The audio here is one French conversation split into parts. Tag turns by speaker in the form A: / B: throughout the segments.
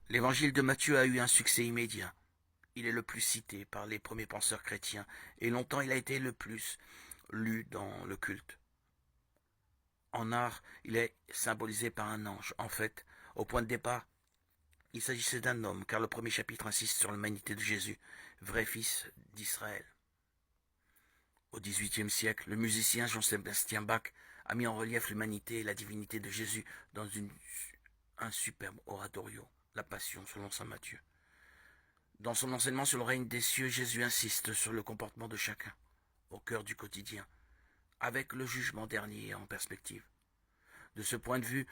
A: L'évangile de Matthieu a eu un succès immédiat. Il est le plus cité par les premiers penseurs chrétiens et longtemps il a été le plus lu dans le culte. En art, il est symbolisé par un ange. En fait, au point de départ, il s'agissait d'un homme, car le premier chapitre insiste sur l'humanité de Jésus, vrai fils d'Israël. Au XVIIIe siècle, le musicien Jean-Sébastien Bach a mis en relief l'humanité et la divinité de Jésus dans un superbe oratorio, la Passion selon saint Matthieu. Dans son enseignement sur le règne des cieux, Jésus insiste sur le comportement de chacun, au cœur du quotidien, avec le jugement dernier en perspective. De ce point de vue,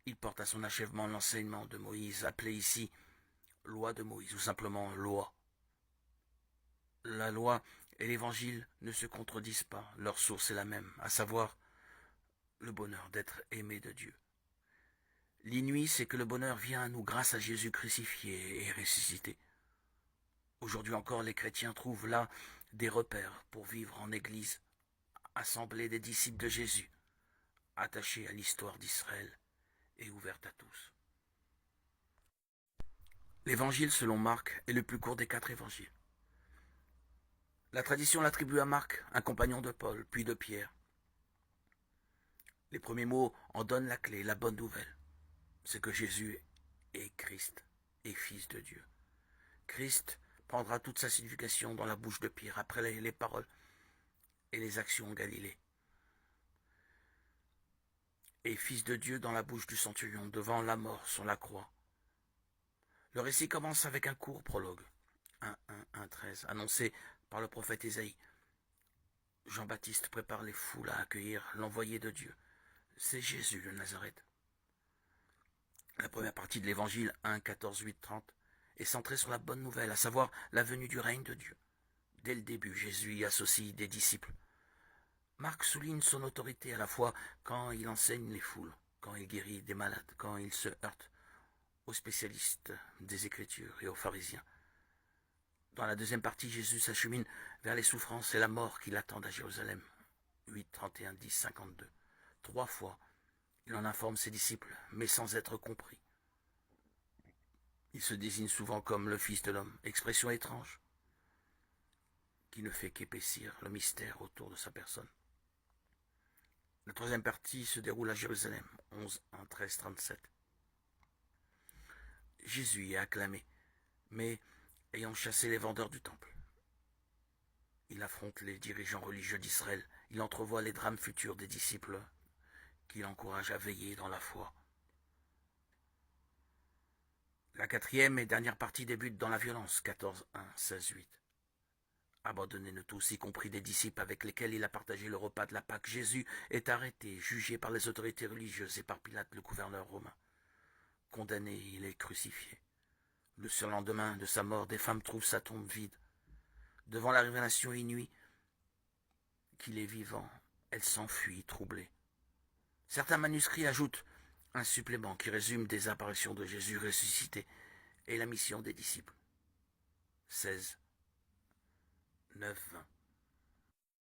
A: il porte à son achèvement l'enseignement de Moïse, appelé ici loi de Moïse, ou simplement loi. La loi et l'évangile ne se contredisent pas, leur source est la même, à savoir le bonheur d'être aimé de Dieu. L'inouï, c'est que le bonheur vient à nous grâce à Jésus crucifié et ressuscité. Aujourd'hui encore, les chrétiens trouvent là des repères pour vivre en Église, assemblée des disciples de Jésus, attachés à l'histoire d'Israël et ouverte à tous. L'évangile selon Marc est le plus court des 4 évangiles. La tradition l'attribue à Marc, un compagnon de Paul, puis de Pierre. Les premiers mots en donnent la clé, la bonne nouvelle. C'est que Jésus est Christ et Fils de Dieu. Christ prendra toute sa signification dans la bouche de Pierre après les paroles et les actions en Galilée. Et Fils de Dieu dans la bouche du centurion devant la mort sur la croix. Le récit commence avec un court prologue, 1:13, annoncé par le prophète Ésaïe. Jean-Baptiste prépare les foules à accueillir l'envoyé de Dieu. C'est Jésus de Nazareth. La première partie de l'évangile 1:14-8-30 est centrée sur la bonne nouvelle, à savoir la venue du règne de Dieu. Dès le début, Jésus y associe des disciples. Marc souligne son autorité à la fois quand il enseigne les foules, quand il guérit des malades, quand il se heurte aux spécialistes des Écritures et aux pharisiens. Dans la deuxième partie, Jésus s'achemine vers les souffrances et la mort qui l'attendent à Jérusalem. 8:31, 10:52. 3 fois, il en informe ses disciples, mais sans être compris. Il se désigne souvent comme le Fils de l'homme, expression étrange, qui ne fait qu'épaissir le mystère autour de sa personne. La troisième partie se déroule à Jérusalem, 11:1, 13, 37. Jésus est acclamé, mais ayant chassé les vendeurs du temple. Il affronte les dirigeants religieux d'Israël. Il entrevoit les drames futurs des disciples qui l'encouragent à veiller dans la foi. La quatrième et dernière partie débute dans la violence, 14:1, 16:8. Abandonnés de tous, y compris des disciples avec lesquels il a partagé le repas de la Pâque, Jésus est arrêté, jugé par les autorités religieuses et par Pilate, le gouverneur romain. Condamné, il est crucifié. Le surlendemain de sa mort, des femmes trouvent sa tombe vide. Devant la révélation inouïe qu'il est vivant, elles s'enfuient troublées. Certains manuscrits ajoutent un supplément qui résume des apparitions de Jésus ressuscité et la mission des disciples. 16, 9, 20.